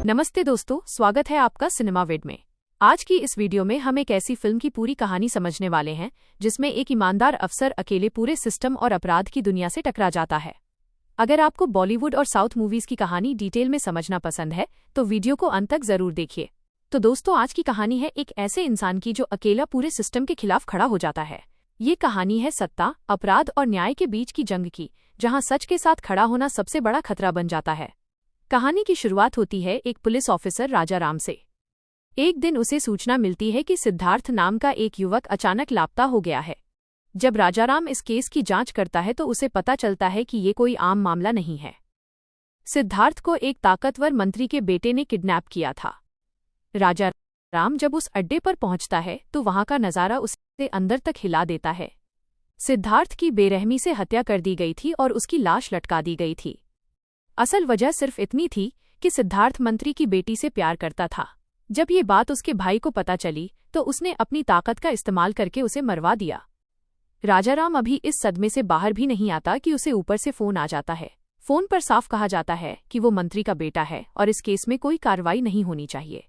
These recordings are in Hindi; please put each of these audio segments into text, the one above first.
नमस्ते दोस्तों, स्वागत है आपका सिनेमा वेड में। आज की इस वीडियो में हम एक ऐसी फिल्म की पूरी कहानी समझने वाले हैं जिसमें एक ईमानदार अफसर अकेले पूरे सिस्टम और अपराध की दुनिया से टकरा जाता है। अगर आपको बॉलीवुड और साउथ मूवीज की कहानी डिटेल में समझना पसंद है तो वीडियो को अंत तक जरूर देखिए। तो दोस्तों, आज की कहानी है एक ऐसे इंसान की जो अकेला पूरे सिस्टम के खिलाफ खड़ा हो जाता है। ये कहानी है सत्ता, अपराध और न्याय के बीच की जंग की, जहां सच के साथ खड़ा होना सबसे बड़ा खतरा बन जाता है। कहानी की शुरुआत होती है एक पुलिस ऑफिसर राजाराम से। एक दिन उसे सूचना मिलती है कि सिद्धार्थ नाम का एक युवक अचानक लापता हो गया है। जब राजाराम इस केस की जांच करता है तो उसे पता चलता है कि ये कोई आम मामला नहीं है। सिद्धार्थ को एक ताकतवर मंत्री के बेटे ने किडनैप किया था। राजाराम जब उस अड्डे पर पहुंचता है तो वहां का नजारा उसे अंदर तक हिला देता है। सिद्धार्थ की बेरहमी से हत्या कर दी गई थी और उसकी लाश लटका दी गई थी। असल वजह सिर्फ इतनी थी कि सिद्धार्थ मंत्री की बेटी से प्यार करता था। जब ये बात उसके भाई को पता चली तो उसने अपनी ताकत का इस्तेमाल करके उसे मरवा दिया। राजाराम अभी इस सदमे से बाहर भी नहीं आता कि उसे ऊपर से फोन आ जाता है। फोन पर साफ कहा जाता है कि वो मंत्री का बेटा है और इस केस में कोई कार्रवाई नहीं होनी चाहिए।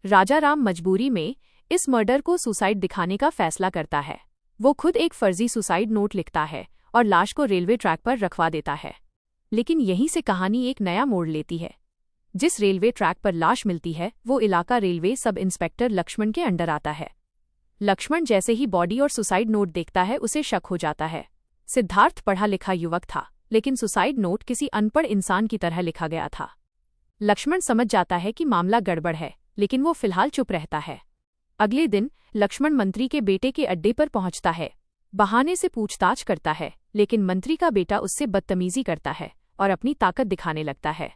राजाराम मजबूरी में इस मर्डर को सुसाइड दिखाने का फैसला करता है। वो खुद एक फर्जी सुसाइड नोट लिखता है और लाश को रेलवे ट्रैक पर रखवा देता है। लेकिन यहीं से कहानी एक नया मोड़ लेती है। जिस रेलवे ट्रैक पर लाश मिलती है वो इलाका रेलवे सब इंस्पेक्टर लक्ष्मण के अंडर आता है। लक्ष्मण जैसे ही बॉडी और सुसाइड नोट देखता है उसे शक हो जाता है। सिद्धार्थ पढ़ा लिखा युवक था, लेकिन सुसाइड नोट किसी अनपढ़ इंसान की तरह लिखा गया था। लक्ष्मण समझ जाता है कि मामला गड़बड़ है, लेकिन वो फिलहाल चुप रहता है। अगले दिन लक्ष्मण मंत्री के बेटे के अड्डे पर पहुंचता है। बहाने से पूछताछ करता है, लेकिन मंत्री का बेटा उससे बदतमीजी करता है और अपनी ताकत दिखाने लगता है।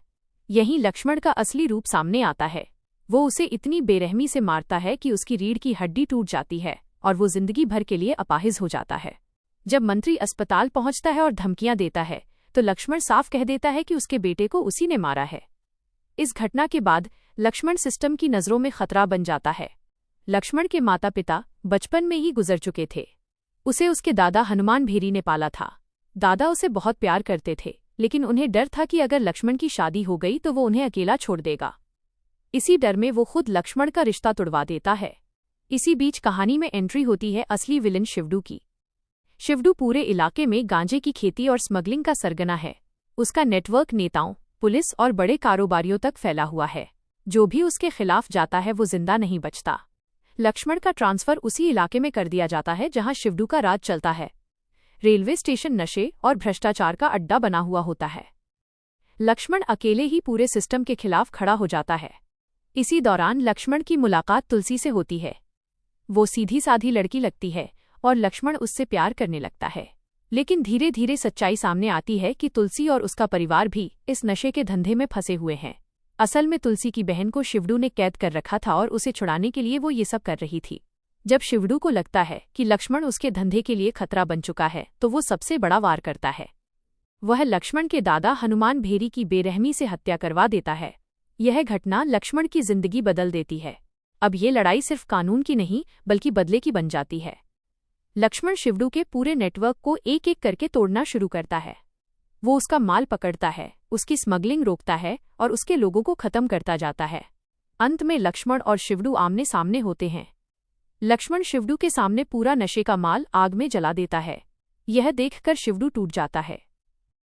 यहीं लक्ष्मण का असली रूप सामने आता है। वो उसे इतनी बेरहमी से मारता है कि उसकी रीढ़ की हड्डी टूट जाती है और वो जिंदगी भर के लिए अपाहिज हो जाता है। जब मंत्री अस्पताल पहुंचता है और धमकियां देता है तो लक्ष्मण साफ कह देता है कि उसके बेटे को उसी ने मारा है। इस घटना के बाद लक्ष्मण सिस्टम की नजरों में खतरा बन जाता है। लक्ष्मण के माता पिता बचपन में ही गुजर चुके थे। उसे उसके दादा हनुमान भेरी ने पाला था। दादा उसे बहुत प्यार करते थे, लेकिन उन्हें डर था कि अगर लक्ष्मण की शादी हो गई तो वो उन्हें अकेला छोड़ देगा। इसी डर में वो खुद लक्ष्मण का रिश्ता तुड़वा देता है। इसी बीच कहानी में एंट्री होती है असली विलन शिवडू की। शिवडू पूरे इलाके में गांजे की खेती और स्मगलिंग का सरगना है। उसका नेटवर्क नेताओं, पुलिस और बड़े कारोबारियों तक फैला हुआ है। जो भी उसके खिलाफ जाता है वो जिंदा नहीं बचता। लक्ष्मण का ट्रांसफर उसी इलाके में कर दिया जाता है जहां शिवडू का राज चलता है। रेलवे स्टेशन नशे और भ्रष्टाचार का अड्डा बना हुआ होता है। लक्ष्मण अकेले ही पूरे सिस्टम के खिलाफ खड़ा हो जाता है। इसी दौरान लक्ष्मण की मुलाकात तुलसी से होती है। वो सीधी साधी लड़की लगती है और लक्ष्मण उससे प्यार करने लगता है। लेकिन धीरे धीरे सच्चाई सामने आती है कि तुलसी और उसका परिवार भी इस नशे के धंधे में फंसे हुए हैं। असल में तुलसी की बहन को शिवडू ने कैद कर रखा था और उसे छुड़ाने के लिए वो ये सब कर रही थी। जब शिवडू को लगता है कि लक्ष्मण उसके धंधे के लिए खतरा बन चुका है तो वो सबसे बड़ा वार करता है। वह लक्ष्मण के दादा हनुमान भेरी की बेरहमी से हत्या करवा देता है। यह घटना लक्ष्मण की जिंदगी बदल देती है। अब ये लड़ाई सिर्फ कानून की नहीं बल्कि बदले की बन जाती है। लक्ष्मण शिवडू के पूरे नेटवर्क को एक एक करके तोड़ना शुरू करता है। वो उसका माल पकड़ता है, उसकी स्मगलिंग रोकता है और उसके लोगों को खत्म करता जाता है। अंत में लक्ष्मण और शिवडू आमने सामने होते हैं। लक्ष्मण शिवडू के सामने पूरा नशे का माल आग में जला देता है। यह देखकर शिवडू टूट जाता है।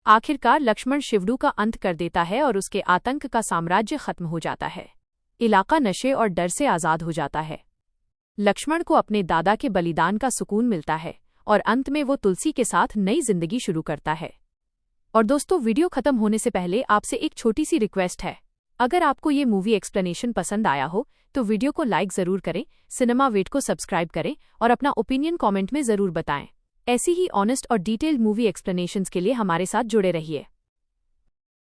आखिरकार लक्ष्मण शिवडू का अंत कर देता है और उसके आतंक का साम्राज्य खत्म हो जाता है। इलाका नशे और डर से आजाद हो जाता है। लक्ष्मण को अपने दादा के बलिदान का सुकून मिलता है और अंत में वो तुलसी के साथ नई जिंदगी शुरू करता है। और दोस्तों, वीडियो खत्म होने से पहले आपसे एक छोटी सी रिक्वेस्ट है। अगर आपको ये मूवी एक्सप्लेनेशन पसंद आया हो तो वीडियो को लाइक जरूर करें, सिनेमा वेड को सब्सक्राइब करें और अपना ओपिनियन कमेंट में जरूर बताएं। ऐसी ही ऑनेस्ट और डिटेल्ड मूवी एक्सप्लेनेशंस के लिए हमारे साथ जुड़े रहिए।